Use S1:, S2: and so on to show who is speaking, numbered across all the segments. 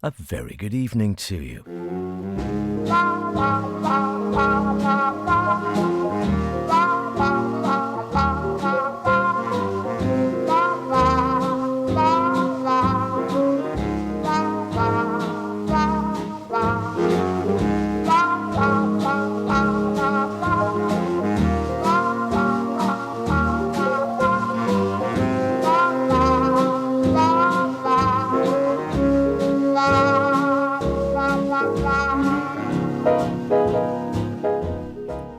S1: A very good evening to you.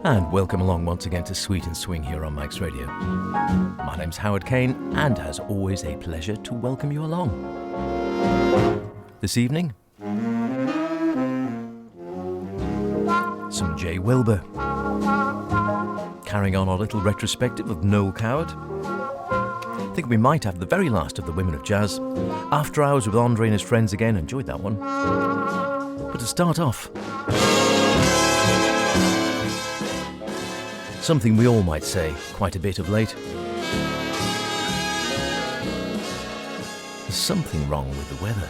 S1: And welcome along once again to Sweet and Swing here on Mike's Radio. My name's Howard Kane, and as always a pleasure to welcome you along. This evening, some J. Wilbur. Carrying on our little retrospective of Noel Coward. I think we might have the very last of the Women of Jazz. After Hours with Andre and his friends again, enjoyed that one. But to start off, something we all might say quite a bit of late. There's something wrong with the weather.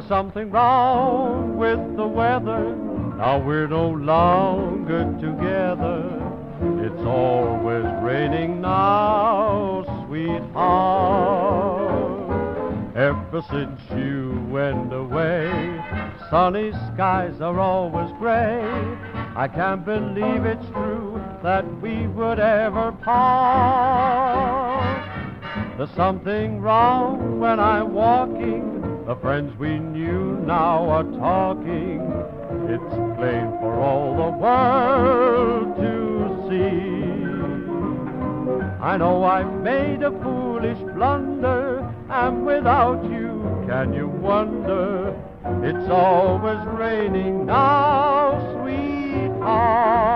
S2: Something wrong with the weather. Now we're no longer together. It's always raining now, sweetheart. Ever since you went away, sunny skies are always gray. I can't believe it's true that we would ever part. There's something wrong when I'm walking. The friends we knew now are talking. It's plain for all the world to see. I know I've made a foolish blunder, and without you, can you wonder? It's always raining now, sweetheart.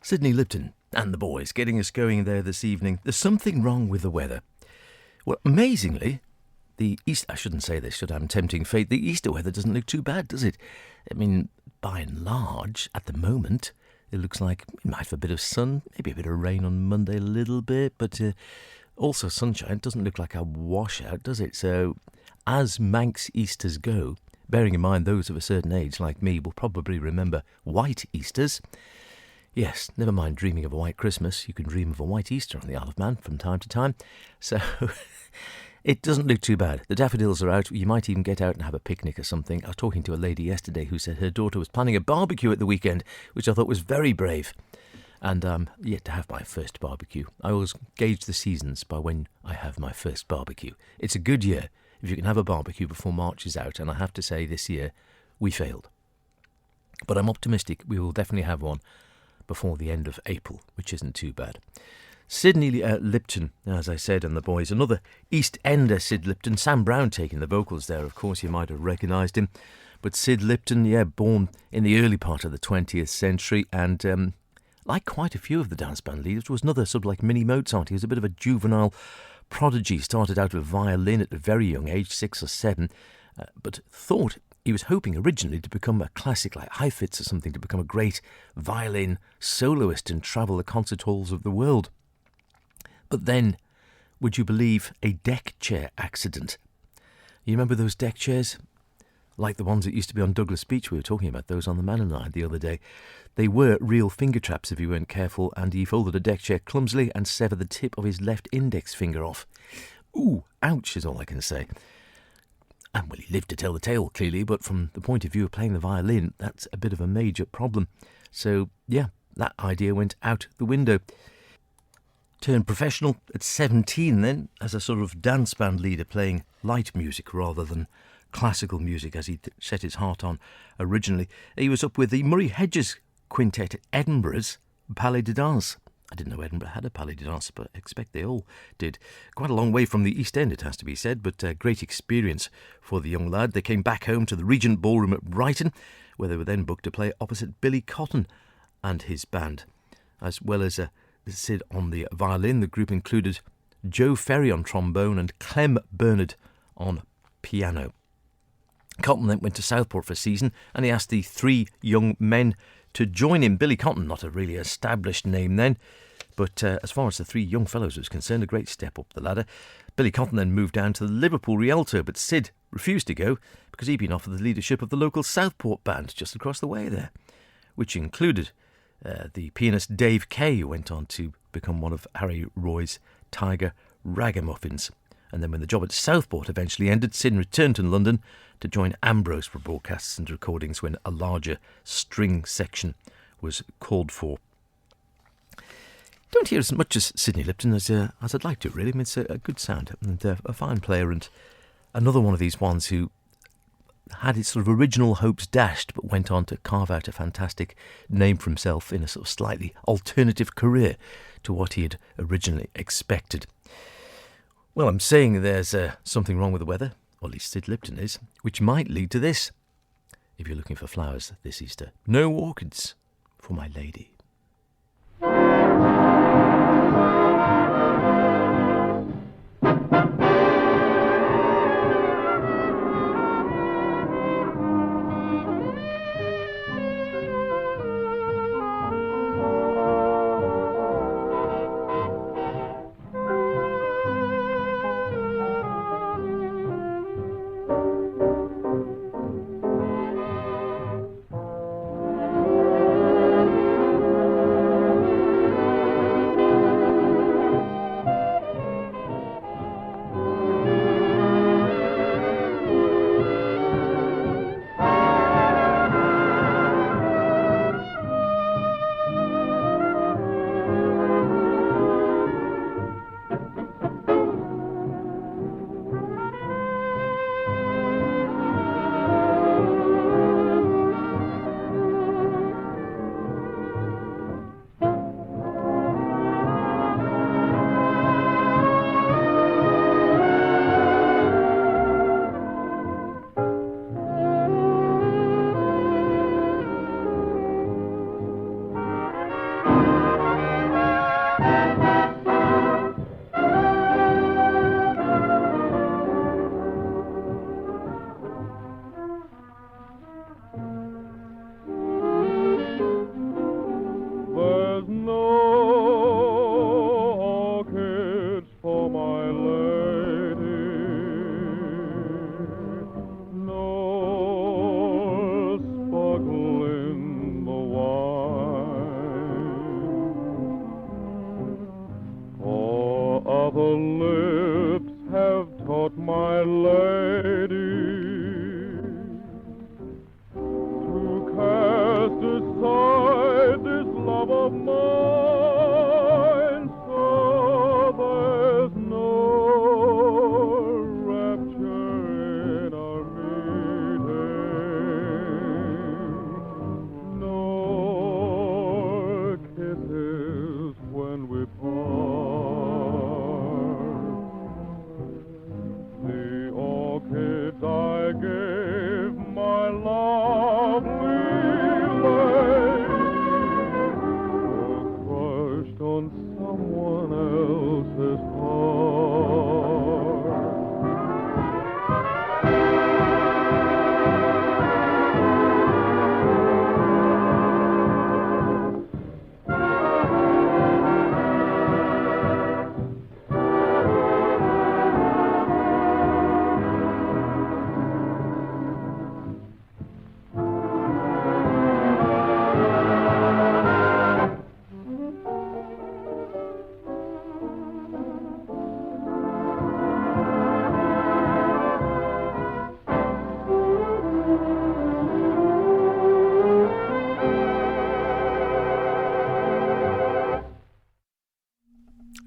S1: Sydney Lypton and the boys getting us going there this evening. There's something wrong with the weather. Well, amazingly, I shouldn't say this, should I? I'm tempting fate. The Easter weather doesn't look too bad, does it? I mean, by and large, at the moment, it looks like we might have a bit of sun, maybe a bit of rain on Monday a little bit, but also sunshine. It doesn't look like a washout, does it? So, as Manx Easters go, bearing in mind those of a certain age like me will probably remember white Easters. Yes, never mind dreaming of a white Christmas. You can dream of a white Easter on the Isle of Man from time to time. So it doesn't look too bad. The daffodils are out. You might even get out and have a picnic or something. I was talking to a lady yesterday who said her daughter was planning a barbecue at the weekend, which I thought was very brave. and I'm yet to have my first barbecue. I always gauge the seasons by when I have my first barbecue. It's a good year if you can have a barbecue before March is out, and I have to say this year we failed. But I'm optimistic we will definitely have one before the end of April, which isn't too bad. Sydney Lypton, as I said, and the boys. Another East Ender, Sid Lypton. Sam Brown taking the vocals there, of course, you might have recognised him. But Sid Lypton, born in the early part of the 20th century, and like quite a few of the dance band leaders, was another sort of like mini Mozart. He was a bit of a juvenile prodigy, started out with violin at a very young age, 6 or 7, but thought he was hoping originally to become a classic like Heifetz or something, to become a great violin soloist and travel the concert halls of the world. But then, would you believe, a deck chair accident? You remember those deck chairs? Like the ones that used to be on Douglas Beach. We were talking about those on the Manor Line the other day. They were real finger traps if you weren't careful, and he folded a deck chair clumsily and severed the tip of his left index finger off. Ooh, ouch is all I can say. And well, he lived to tell the tale, clearly, but from the point of view of playing the violin, that's a bit of a major problem. So, yeah, that idea went out the window. Turned professional at 17 then, as a sort of dance band leader, playing light music rather than classical music as he set his heart on originally. He was up with the Murray Hedges Quintet at Edinburgh's Palais de Danse. I didn't know Edinburgh had a Palais de Danse, but I expect they all did. Quite a long way from the East End, it has to be said, but a great experience for the young lad. They came back home to the Regent Ballroom at Brighton, where they were then booked to play opposite Billy Cotton and his band, as well as Sid on the violin. The group included Joe Ferry on trombone and Clem Bernard on piano. Cotton then went to Southport for a season, and he asked the 3 young men to join him. Billy Cotton, not a really established name then, but as far as the 3 young fellows was concerned, a great step up the ladder. Billy Cotton then moved down to the Liverpool Rialto, but Sid refused to go because he'd been offered the leadership of the local Southport band just across the way there, which included the pianist Dave Kay, who went on to become one of Harry Roy's Tiger Ragamuffins. And then when the job at Southport eventually ended, Sid returned to London to join Ambrose for broadcasts and recordings when a larger string section was called for. Don't hear as much as Sidney Lypton as I'd like to, really. I mean, it's a good sound and a fine player, and another one of these ones who had his sort of original hopes dashed but went on to carve out a fantastic name for himself in a sort of slightly alternative career to what he had originally expected. Well, I'm saying there's something wrong with the weather, or at least Sid Lypton is, which might lead to this. If you're looking for flowers this Easter, no orchids for my lady.
S2: Love of mine. someone else's heart.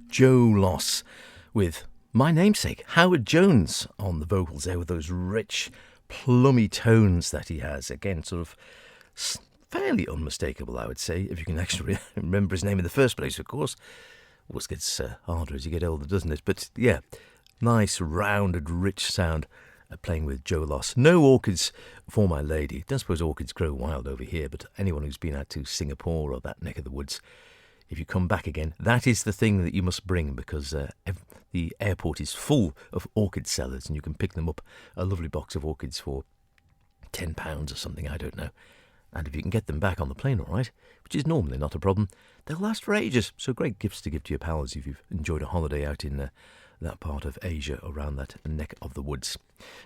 S1: Joe Loss with my namesake, Howard Jones, on the vocals there with those rich, plummy tones that he has. Again, sort of fairly unmistakable, I would say, if you can actually remember his name in the first place, of course. Always gets harder as you get older, doesn't it? But yeah, nice, rounded, rich sound playing with Joe Loss. No orchids for my lady. Don't suppose orchids grow wild over here, but anyone who's been out to Singapore or that neck of the woods, if you come back again, that is the thing that you must bring, because the airport is full of orchid sellers and you can pick them up a lovely box of orchids for £10 or something, I don't know. And if you can get them back on the plane all right, which is normally not a problem, they'll last for ages. So great gifts to give to your pals if you've enjoyed a holiday out in that part of Asia, around that neck of the woods.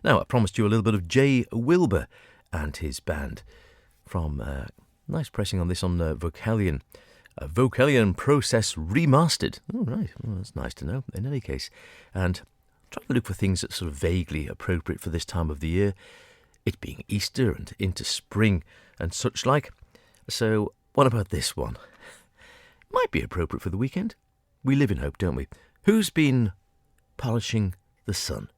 S1: Now, I promised you a little bit of J. Wilbur and his band from nice pressing on this on Vocalion. Vocalion Process Remastered. Oh, right. Well, that's nice to know, in any case. And try to look for things that sort of vaguely appropriate for this time of the year, it being Easter and into spring and such like. So, what about this one? Might be appropriate for the weekend. We live in hope, don't we? Who's been polishing the sun?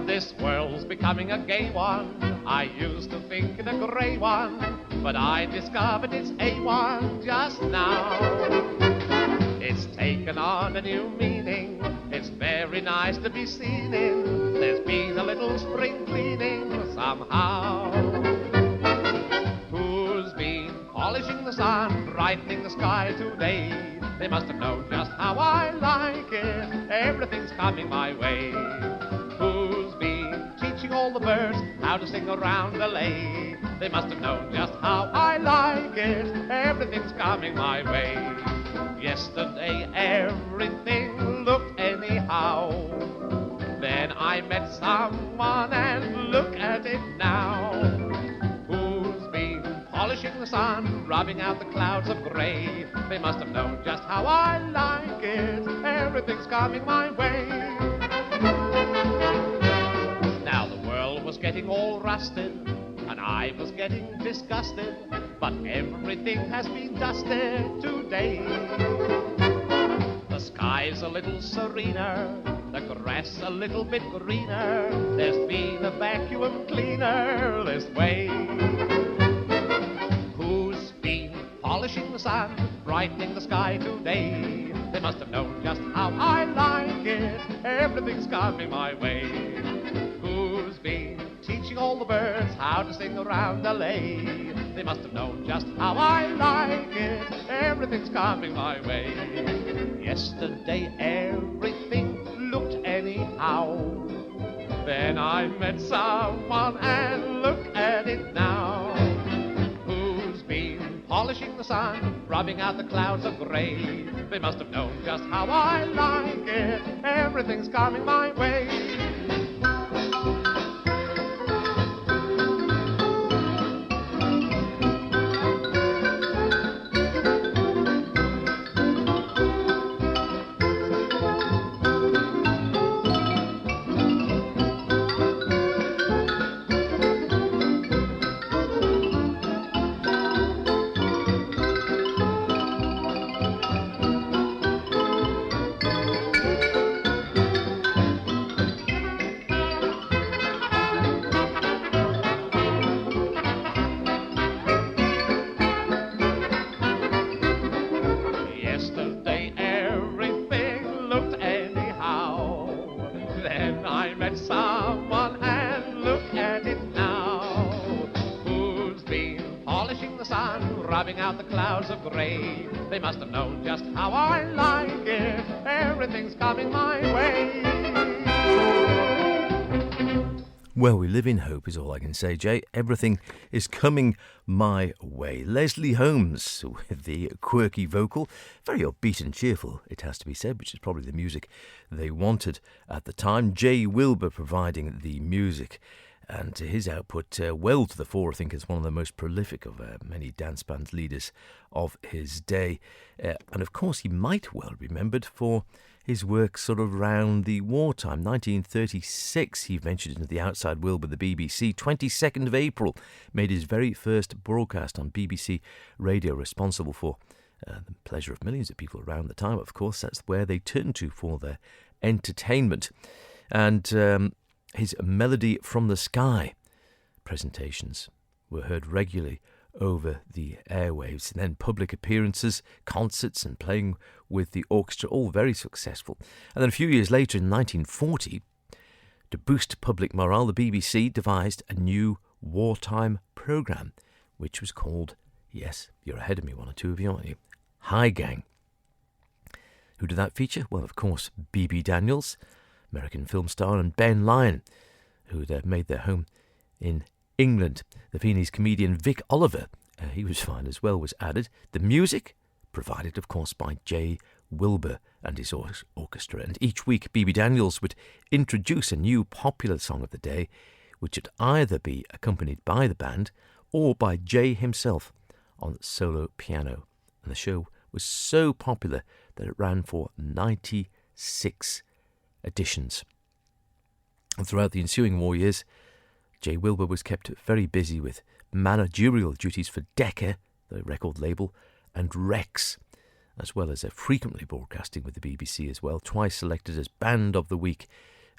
S3: This world's becoming a gay one. I used to think it a grey one, but I discovered it's A1 just now. It's taken on a new meaning. It's very nice to be seen in. There's been a little spring cleaning somehow. Who's been polishing the sun, brightening the sky today? They must have known just how I like it. Everything's coming my way. Who's been teaching all the birds how to sing around the lake? They must have known just how I like it. Everything's coming my way. Yesterday everything looked anyhow. Then I met someone and look at it now. Who's been polishing the sun, rubbing out the clouds of grey? They must have known just how I like it. Everything's coming my way. Now the world was getting all rusted, and I was getting disgusted, but everything has been dusted today. The sky's a little serener, the grass a little bit greener. There's been a vacuum cleaner this way. Who's been polishing the sun, brightening the sky today? They must have known just how I like it. Everything's coming my way. Who's been teaching all the birds how to sing around the lake? They must have known just how I like it. Everything's coming my way. Yesterday everything looked anyhow. Then I met someone and look at it now. Who's been polishing the sun, rubbing out the clouds of grey? They must have known just how I like it. Everything's coming my way. sun, rubbing out the clouds of grey. They must have known just how I like it. Everything's coming my way.
S1: Well, we live in hope is all I can say, Jay. Everything is coming my way. Leslie Holmes with the quirky vocal, very upbeat and cheerful, it has to be said, which is probably the music they wanted at the time. Jay Wilbur providing the music, and his output well to the fore, I think, is one of the most prolific of many dance band leaders of his day. And of course, he might well be remembered for his work sort of around the wartime. 1936, he ventured into the outside world with the BBC. 22nd of April, made his very first broadcast on BBC Radio, responsible for the pleasure of millions of people around the time. Of course, that's where they turned to for their entertainment. And his Melody from the Sky presentations were heard regularly over the airwaves, and then public appearances, concerts and playing with the orchestra, all very successful. And then a few years later, in 1940, to boost public morale, the BBC devised a new wartime programme, which was called, yes, you're ahead of me, one or two of you, aren't you? Hi Gang. Who did that feature? Well, of course, B.B. Daniels, American film star, and Ben Lyon, who had made their home in England. The Viennese comedian Vic Oliver, he was fine as well, was added. The music provided, of course, by Jay Wilbur and his orchestra. And each week, B.B. Daniels would introduce a new popular song of the day, which would either be accompanied by the band or by Jay himself on solo piano. And the show was so popular that it ran for 96 editions. And throughout the ensuing war years, Jay Wilbur was kept very busy with managerial duties for Decca, the record label, and Rex, as well as frequently broadcasting with the BBC as well, twice selected as Band of the Week,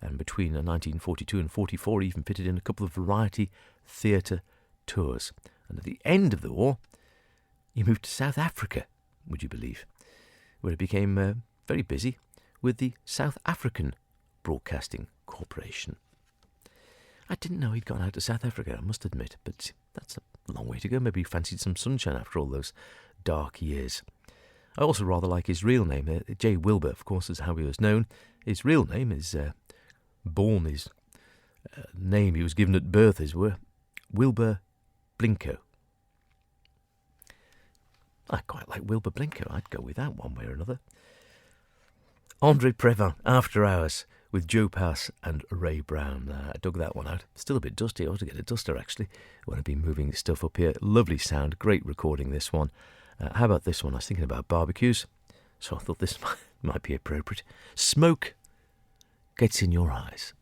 S1: and between 1942 and 44 even fitted in a couple of variety theatre tours. And at the end of the war, he moved to South Africa, would you believe, where he became very busy with the South African Broadcasting Corporation. I didn't know he'd gone out to South Africa, I must admit, but that's a long way to go. Maybe he fancied some sunshine after all those dark years. I also rather like his real name. Jay Wilbur, of course, is how he was known. His real name is his name he was given at birth is Wilbur Blinko. I quite like Wilbur Blinko. I'd go with that one way or another. Andre Previn, After Hours, with Joe Pass and Ray Brown. I dug that one out. Still a bit dusty. I ought to get a duster, actually, when I've been moving stuff up here. Lovely sound. Great recording, this one. How about this one? I was thinking about barbecues, so I thought this might be appropriate. Smoke Gets in Your Eyes.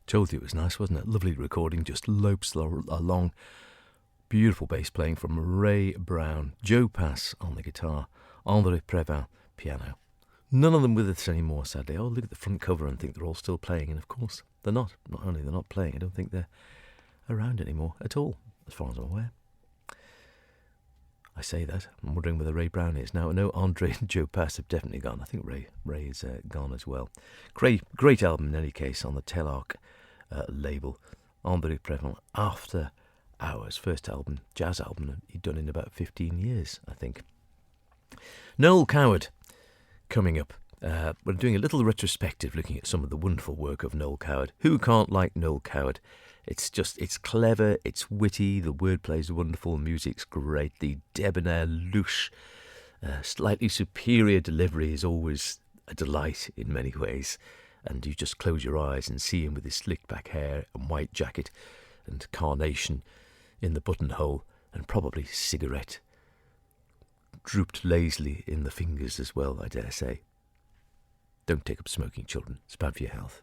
S1: Told you it was nice, wasn't it? Lovely recording, just lopes along. Beautiful bass playing from Ray Brown. Joe Pass on the guitar. André Previn, piano. None of them with us anymore, sadly. Oh, look at the front cover and think they're all still playing. And of course, they're not. Not only they're not playing, I don't think they're around anymore at all, as far as I'm aware. I say that. I'm wondering whether Ray Brown is. Now, I know Andre and Joe Pass have definitely gone. I think Ray is gone as well. Great album in any case on the Telarc label. André Previn, After Hours, first album, jazz album he'd done in about 15 years, I think. Noel Coward coming up. We're doing a little retrospective looking at some of the wonderful work of Noel Coward. Who can't like Noel Coward? It's clever, it's witty, the wordplay's wonderful, the music's great, the debonair, louche, slightly superior delivery is always a delight in many ways. And you just close your eyes and see him with his slicked back hair and white jacket and carnation in the buttonhole and probably cigarette drooped lazily in the fingers as well, I dare say. Don't take up smoking, children. It's bad for your health.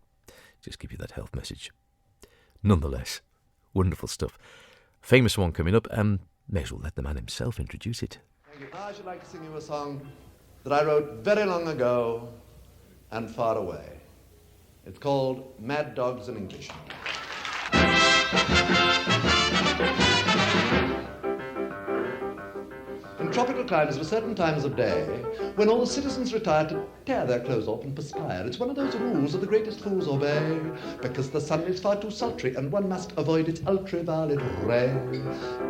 S1: Just give you that health message. Nonetheless, wonderful stuff. Famous one coming up. May as well let the man himself introduce it.
S4: Thank you. Now I should like to sing you a song that I wrote very long ago and far away. It's called Mad Dogs and Englishmen. In tropical climes, there are certain times of day when all the citizens retire to tear their clothes off and perspire. It's one of those rules that the greatest fools obey, because the sun is far too sultry and one must avoid its ultraviolet rays.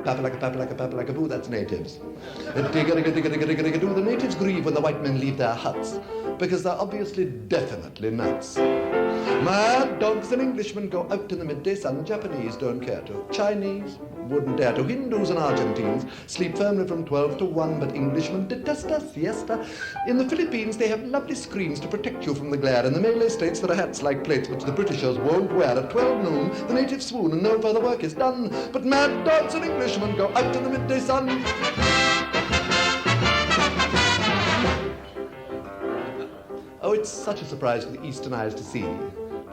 S4: Papalaka-papalaka-papalaka-boo, that's natives. Digga-digga-digga-digga-digga-digga-doo, the natives grieve when the white men leave their huts, because they're obviously definitely nuts. Mad dogs and Englishmen go out in the midday sun. Japanese don't care to. Chinese wouldn't dare to. Hindus and Argentines sleep firmly from 12 to 1, but Englishmen detest a siesta. In the Philippines, they have lovely screens to protect you from the glare. In the Malay states, there are hats like plates which the Britishers won't wear. At 12 noon, the natives swoon and no further work is done. But mad dogs and Englishmen go out in the midday sun. Oh, it's such a surprise for the Eastern eyes to see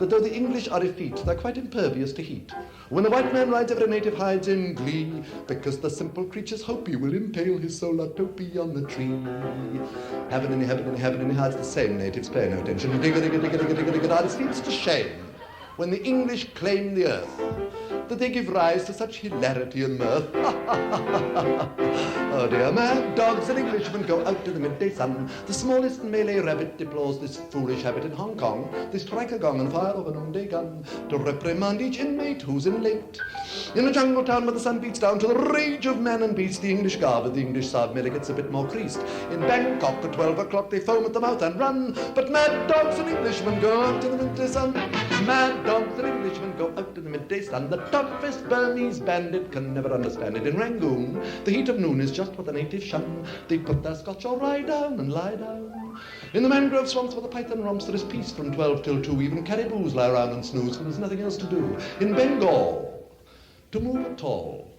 S4: that though the English are effete, they're quite impervious to heat. When the white man rides, every native hides in glee, because the simple creatures hope he will impale his solar topee on the tree. Heaven in heaven in hides, the same natives pay no attention. Digga, digga, digga, digga, digga, digga, digga. It seems to shame when the English claim the earth that they give rise to such hilarity and mirth. Oh dear, mad dogs and Englishmen go out to the midday sun. The smallest Malay rabbit deplores this foolish habit in Hong Kong. They strike a gong and fire off a noonday gun to reprimand each inmate who's in late. In a jungle town where the sun beats down to the rage of man and beast, the English guard with the English side merely gets a bit more creased. In Bangkok at 12 o'clock they foam at the mouth and run, but mad dogs and Englishmen go out to the midday sun. Mad dogs and Englishmen go out to the midday sun. The toughest Burmese bandit can never understand it. In Rangoon, the heat of noon is just what the natives shun. They put their scotch or rye down and lie down. In the mangrove swamps where the python romps, there is peace from 12 till 2. Even caribous lie around and snooze, for there's nothing else to do. In Bengal, to move at all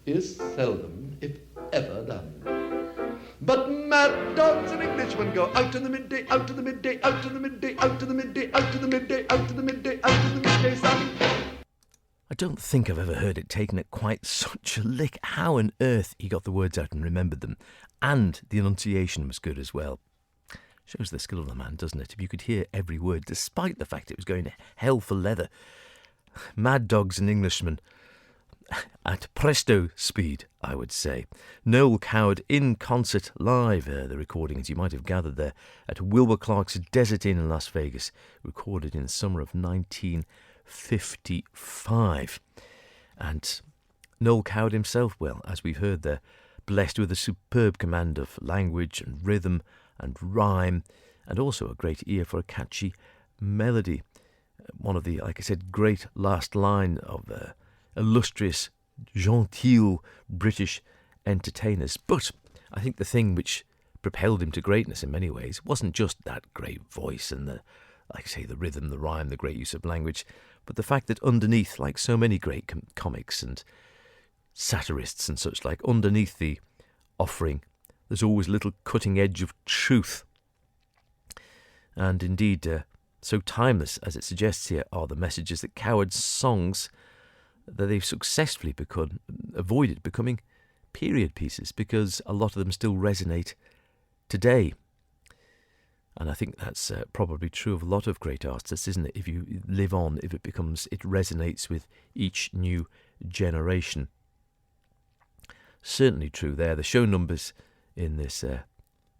S4: is seldom, if ever, done. But mad dogs and Englishmen go out in the midday, out to the midday, out to the midday, out to the midday, out to the midday, out to the midday, out to the midday sun.
S1: I don't think I've ever heard it taken at quite such a lick. How on earth he got the words out and remembered them. And the enunciation was good as well. Shows the skill of the man, doesn't it? If you could hear every word, despite the fact it was going hell for leather. Mad dogs and Englishmen at presto speed, I would say. Noel Coward in concert live. The recording, as you might have gathered there, at Wilbur Clark's Desert Inn in Las Vegas, recorded in the summer of 1955. And Noel Coward himself, well, as we've heard there, blessed with a superb command of language and rhythm and rhyme, and also a great ear for a catchy melody. One of the, like I said, great last line of illustrious, genteel British entertainers. But I think the thing which propelled him to greatness in many ways wasn't just that great voice and the, like I say, the rhythm, the rhyme, the great use of language, but the fact that underneath, like so many great comics and satirists and such like, underneath the offering, there's always a little cutting edge of truth. And indeed, So timeless, as it suggests here, are the messages that Coward's songs, that they've successfully avoided becoming period pieces, because a lot of them still resonate today. And I think that's probably true of a lot of great artists, isn't it? If you live on, it resonates with each new generation. Certainly true there. The show numbers in this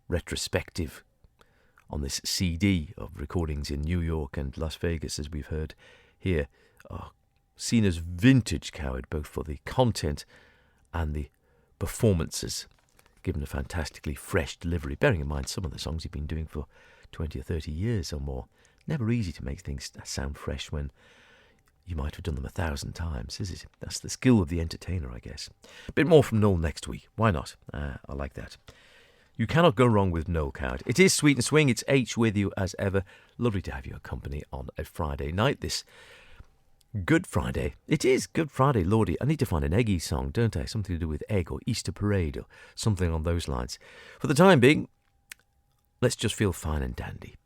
S1: retrospective on this CD of recordings in New York and Las Vegas, as we've heard here, are seen as vintage Coward, both for the content and the performances, given a fantastically fresh delivery, bearing in mind some of the songs you've been doing for 20 or 30 years or more. Never easy to make things sound fresh when you might have done them 1,000 times, is it? That's the skill of the entertainer, I guess. A bit more from Noel next week. Why not? I like that. You cannot go wrong with Noel Coward. It is Sweet and Swing. It's H with you as ever. Lovely to have your company on a Friday night. This Good Friday. It is Good Friday, Lordy. I need to find an Eggy song, don't I? Something to do with egg or Easter parade or something on those lines. For the time being, let's just feel fine and dandy.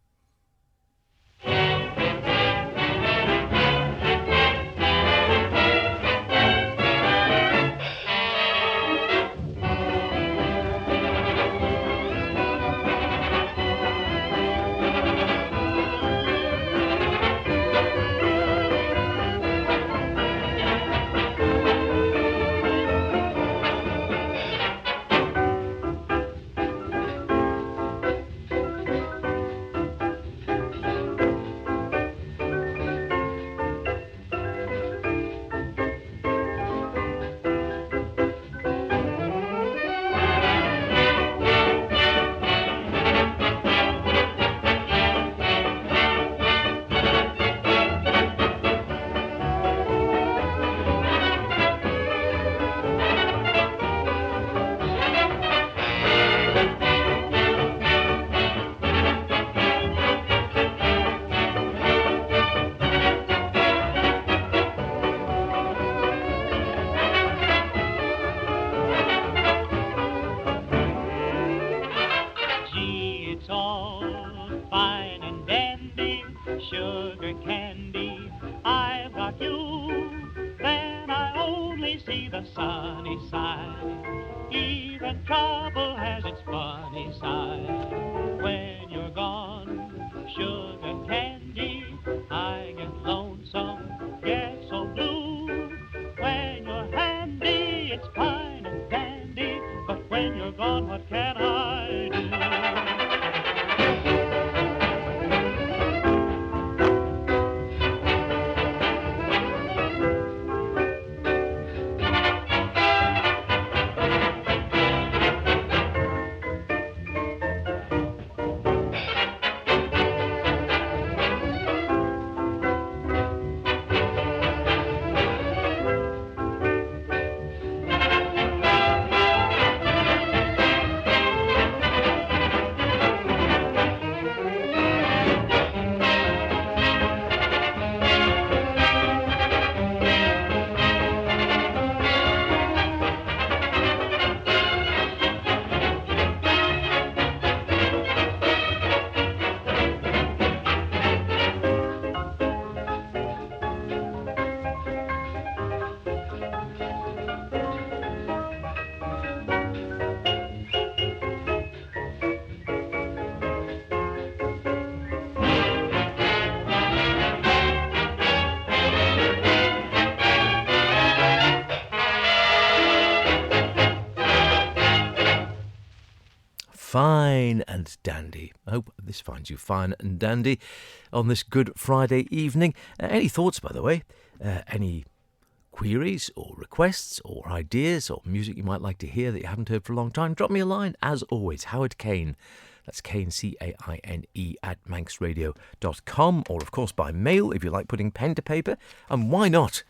S1: Fine and dandy. I hope this finds you fine and dandy on this Good Friday evening. Any thoughts, by the way? Any queries or requests or ideas or music you might like to hear that you haven't heard for a long time? Drop me a line. As always, Howard Kane. That's Kane, Caine, @manxradio.com, or of course by mail if you like putting pen to paper. And why not?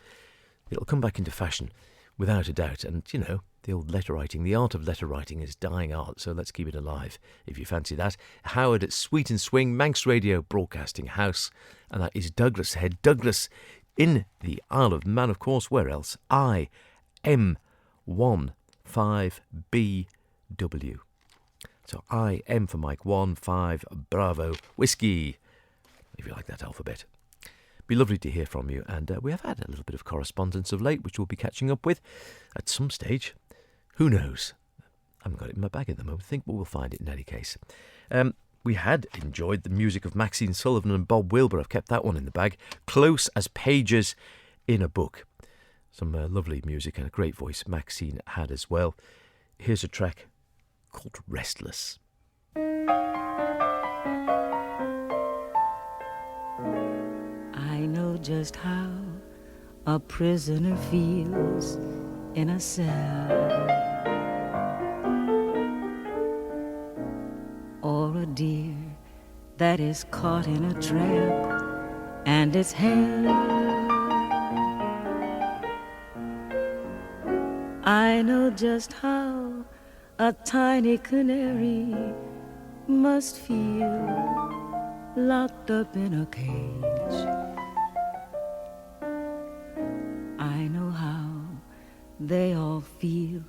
S1: It'll come back into fashion without a doubt. And, you know, the old letter writing, the art of letter writing is dying art, so let's keep it alive if you fancy that. Howard at Sweet and Swing, Manx Radio Broadcasting House, and that is Douglas Head. Douglas in the Isle of Man, of course. Where else? IM15BW. So IM for Mike 15 Bravo Whiskey. if you like that alphabet. Be lovely to hear from you, and we have had a little bit of correspondence of late, which we'll be catching up with at some stage. Who knows? I haven't got it in my bag at the moment, I think, but we'll find it in any case. We had enjoyed the music of Maxine Sullivan and Bob Wilbur. I've kept that one in the bag. Close as pages in a book. Some lovely music and a great voice Maxine had as well. Here's a track called Restless.
S5: I know just how a prisoner feels in a cell, or a deer that is caught in a trap and it's held. I know just how a tiny canary must feel locked up in a cage. I know how they all feel,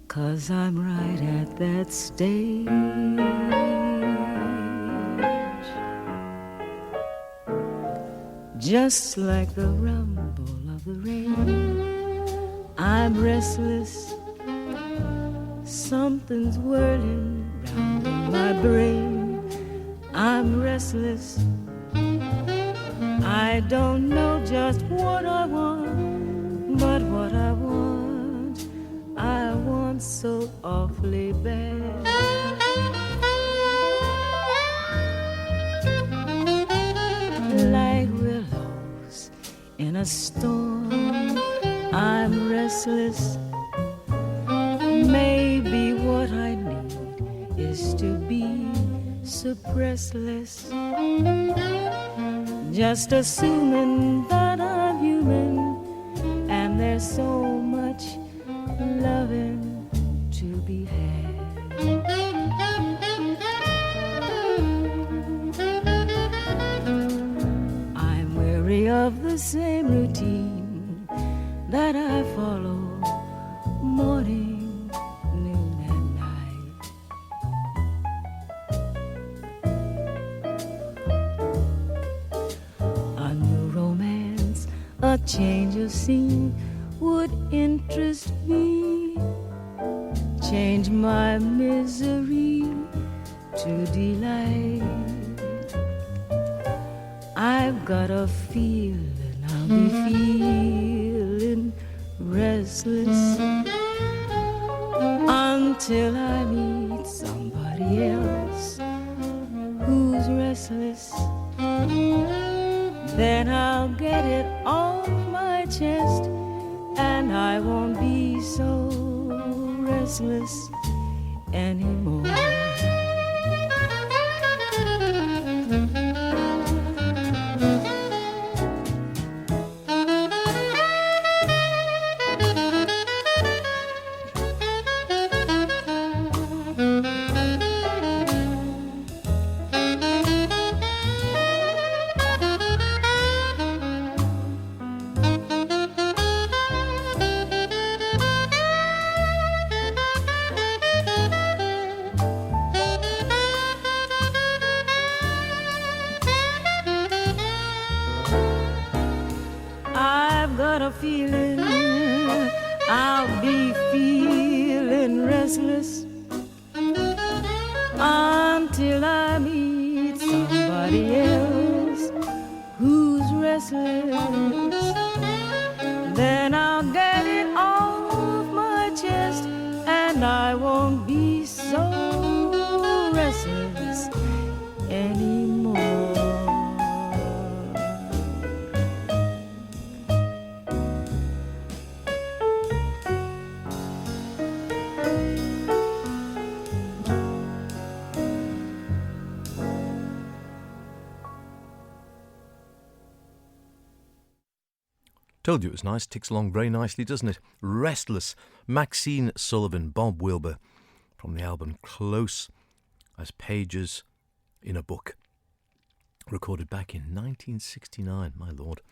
S5: 'cause I'm right at that stage. Just like the rumble of the rain, I'm restless. Something's whirling round in my brain. I'm restless. I don't know just what I want, but what I want so awfully bad. Like willows in a storm, I'm restless. Maybe what I need is to be suppressless. Just assuming that I'm human, and there's so much loving to be had. I'm weary of the same routine that I follow morning, noon, and night. A new romance, a change of scene would interest me, change my misery to delight. I've got a feeling I'll be feeling restless until I meet somebody else who's restless. Then I'll get it off my chest, and I won't be so restless anymore. I've got a feeling I'll be feeling restless until I meet somebody else who's restless. Then I'll get it off my chest, and I won't be so restless anymore.
S1: Told you it was nice. Ticks along very nicely, doesn't it? Restless. Maxine Sullivan, Bob Wilbur, from the album Close as Pages in a Book. Recorded back in 1969, my lord.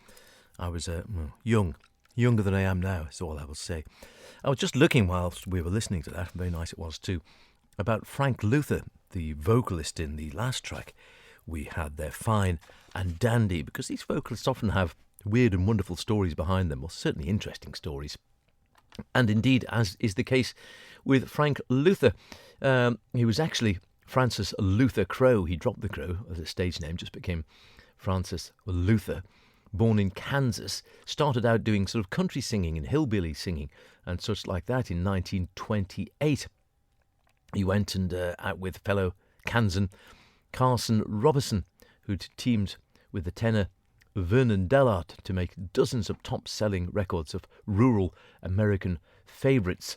S1: I was younger than I am now, is all I will say. I was just looking whilst we were listening to that, very nice it was too, about Frank Luther, the vocalist in the last track, we had there. Fine and dandy, because these vocalists often have weird and wonderful stories behind them, or certainly interesting stories. And indeed, as is the case with Frank Luther, he was actually Francis Luther Crowe. He dropped the Crowe as a stage name, just became Francis Luther. Born in Kansas, started out doing sort of country singing and hillbilly singing and such like that in 1928. He went and out with fellow Kansan Carson Robertson, who'd teamed with the tenor Vernon Dellart to make dozens of top-selling records of rural American favourites.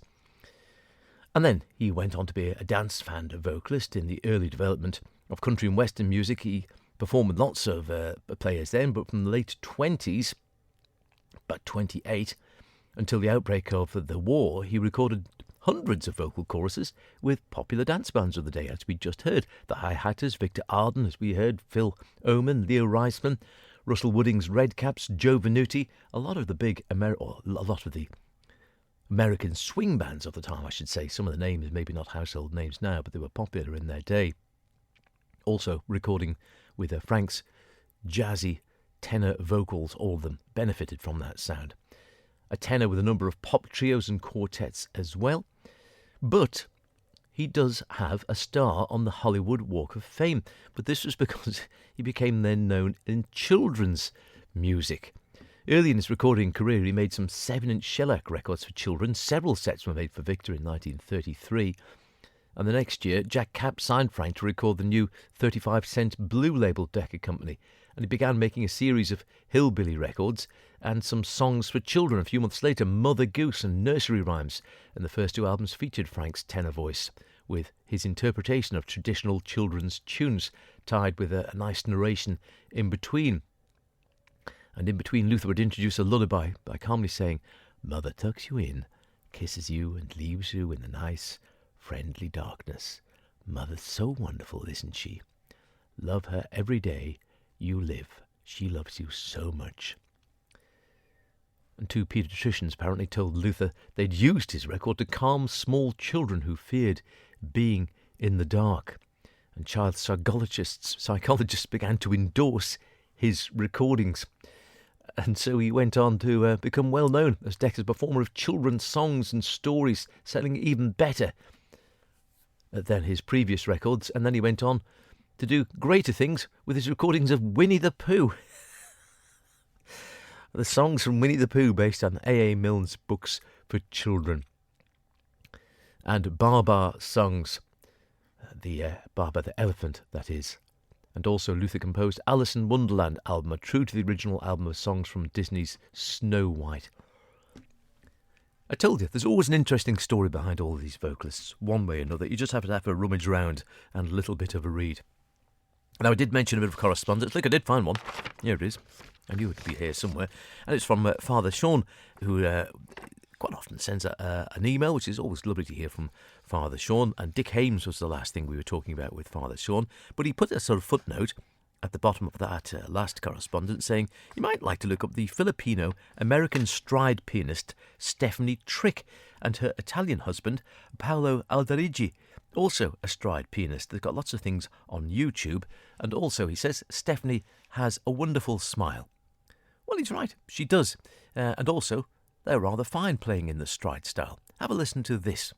S1: And then he went on to be a dance fan vocalist in the early development of country and western music. He performed with lots of players then, but from the late 20s, about 28, until the outbreak of the war, he recorded hundreds of vocal choruses with popular dance bands of the day, as we just heard. The Hi-Hatters, Victor Arden, as we heard, Phil Oman, Leo Reisman, Russell Wooding's Redcaps, Joe Venuti, a lot of the American swing bands of the time, I should say. Some of the names, maybe not household names now, but they were popular in their day. Also recording with Frank's jazzy tenor vocals, all of them benefited from that sound. A tenor with a number of pop trios and quartets as well. But he does have a star on the Hollywood Walk of Fame, but this was because he became then known in children's music. Early in his recording career, he made some 7-inch shellac records for children. Several sets were made for Victor in 1933. And the next year, Jack Kapp signed Frank to record the new 35-cent Blue Label Decca Company, and he began making a series of hillbilly records and some songs for children. A few months later, Mother Goose and Nursery Rhymes, and the first two albums featured Frank's tenor voice, with his interpretation of traditional children's tunes, tied with a nice narration in between. And in between, Luther would introduce a lullaby by calmly saying, "Mother tucks you in, kisses you and leaves you in the nice, friendly darkness. Mother's so wonderful, isn't she? Love her every day you live. She loves you so much." And two paediatricians apparently told Luther they'd used his record to calm small children who feared being in the dark. And child psychologists began to endorse his recordings. And so he went on to become well known as Decca's performer of children's songs and stories, selling even better than his previous records. And then he went on to do greater things with his recordings of Winnie the Pooh. The songs from Winnie the Pooh, based on A.A. Milne's books for children. And Baa songs, the Baa the elephant, that is. And also Luther composed Alice in Wonderland album, a true to the original album of songs from Disney's Snow White. I told you, there's always an interesting story behind all of these vocalists, one way or another. You just have to have a rummage round and a little bit of a read. Now, I did mention a bit of correspondence. Look, I did find one. Here it is. I knew it would be here somewhere. And it's from Father Sean, who quite often sends an email, which is always lovely to hear from Father Sean. And Dick Hames was the last thing we were talking about with Father Sean. But he put a sort of footnote at the bottom of that last correspondence saying, you might like to look up the Filipino-American stride pianist Stephanie Trick and her Italian husband, Paolo Aldarigi, also a stride pianist. They've got lots of things on YouTube. And also, he says, Stephanie has a wonderful smile. Well, he's right. She does. And also, they're rather fine playing in the stride style. Have a listen to this.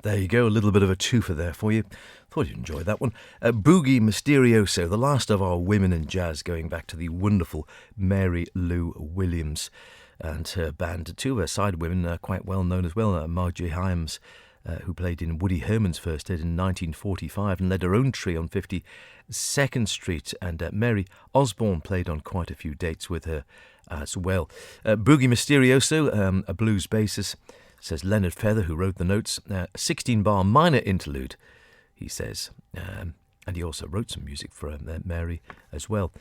S1: There you go, a little bit of a twofer there for you. Thought you'd enjoy that one. Boogie Mysterioso, the last of our women in jazz, going back to the wonderful Mary Lou Williams and her band. Two of her side women are quite well known as well. Margie Hyams, who played in Woody Herman's first hit in 1945 and led her own trio on 52nd Street. And Mary Osborne played on quite a few dates with her as well. Boogie Mysterioso, a blues bassist, says Leonard Feather, who wrote the notes. 16-bar minor interlude, he says. And he also wrote some music for Mary as well.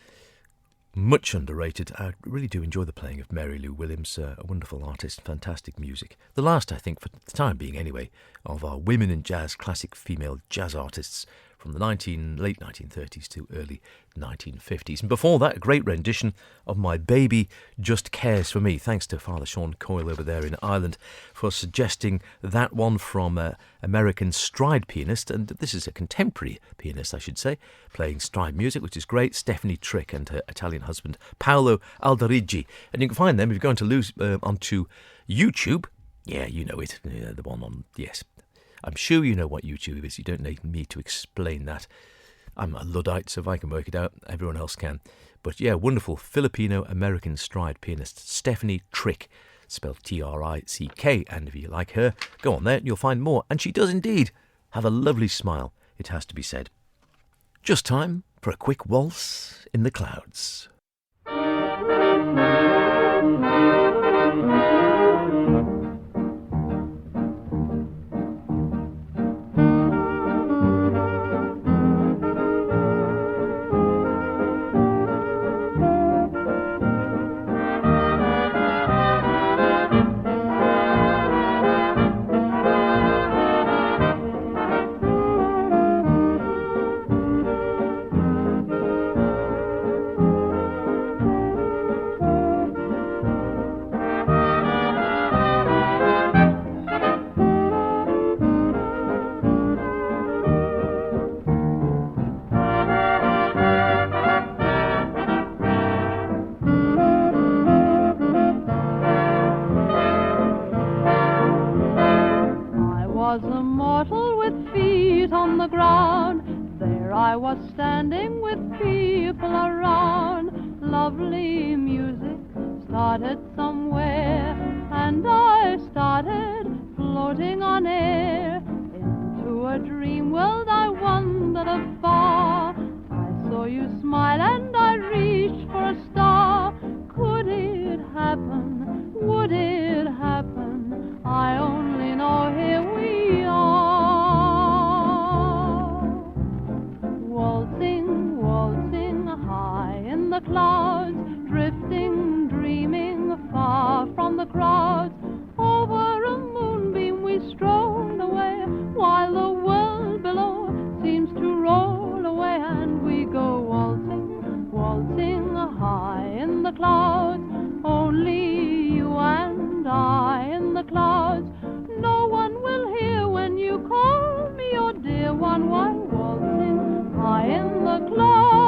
S1: Much underrated. I really do enjoy the playing of Mary Lou Williams, a wonderful artist, fantastic music. The last, I think, for the time being anyway, of our women in jazz, classic female jazz artists from the late 1930s to early 1950s. And before that, a great rendition of My Baby Just Cares For Me. Thanks to Father Sean Coyle over there in Ireland for suggesting that one from American stride pianist, and this is a contemporary pianist, I should say, playing stride music, which is great, Stephanie Trick and her Italian husband, Paolo Alderigi. And you can find them if you're going to onto YouTube. Yeah, you know it, the one on, yes. I'm sure you know what YouTube is. You don't need me to explain that. I'm a Luddite, so if I can work it out, everyone else can. But yeah, wonderful Filipino-American stride pianist Stephanie Trick, spelled T-R-I-C-K. And if you like her, go on there and you'll find more. And she does indeed have a lovely smile, it has to be said. Just time for a quick waltz in the clouds.
S6: a smile and I reach for a star. Could it happen? Would it happen? I only know here we are. Waltzing, waltzing high in the clouds, drifting, dreaming far from the crowds. Over a moonbeam we stroll away, while the world below seems to roll away, and we go waltzing, waltzing high in the clouds. Only you and I in the clouds. No one will hear when you call me your dear one, while waltzing high in the clouds.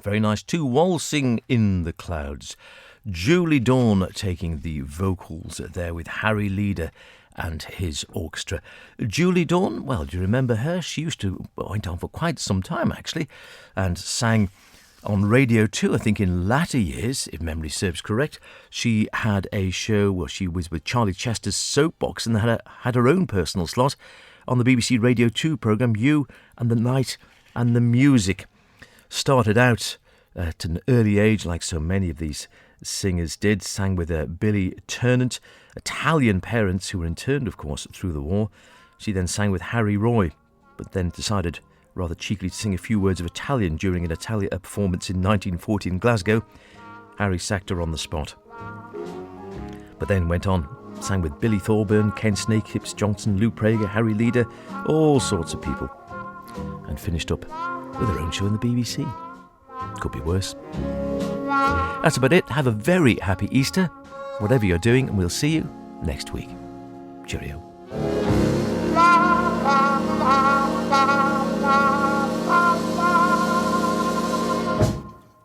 S1: Very nice too. Waltzing in the Clouds. Julie Dawn taking the vocals there with Harry Leader and his orchestra. Julie Dawn, well, do you remember her? She went on for quite some time actually, and sang on Radio 2, I think in latter years, if memory serves correct. She had a show where she was with Charlie Chester's Soapbox and had her own personal slot on the BBC Radio 2 programme You and the Night and the Music. Started out at an early age, like so many of these singers did, sang with Billy Ternant, Italian parents who were interned, of course, through the war. She then sang with Harry Roy, but then decided rather cheekily to sing a few words of Italian during an Italia performance in 1940 in Glasgow. Harry sacked her on the spot. But then went on, sang with Billy Thorburn, Ken Snakehips Johnson, Lou Prager, Harry Leader, all sorts of people, and finished up with her own show in the BBC. Could be worse. That's about it. Have a very happy Easter, whatever you're doing, and we'll see you next week. Cheerio.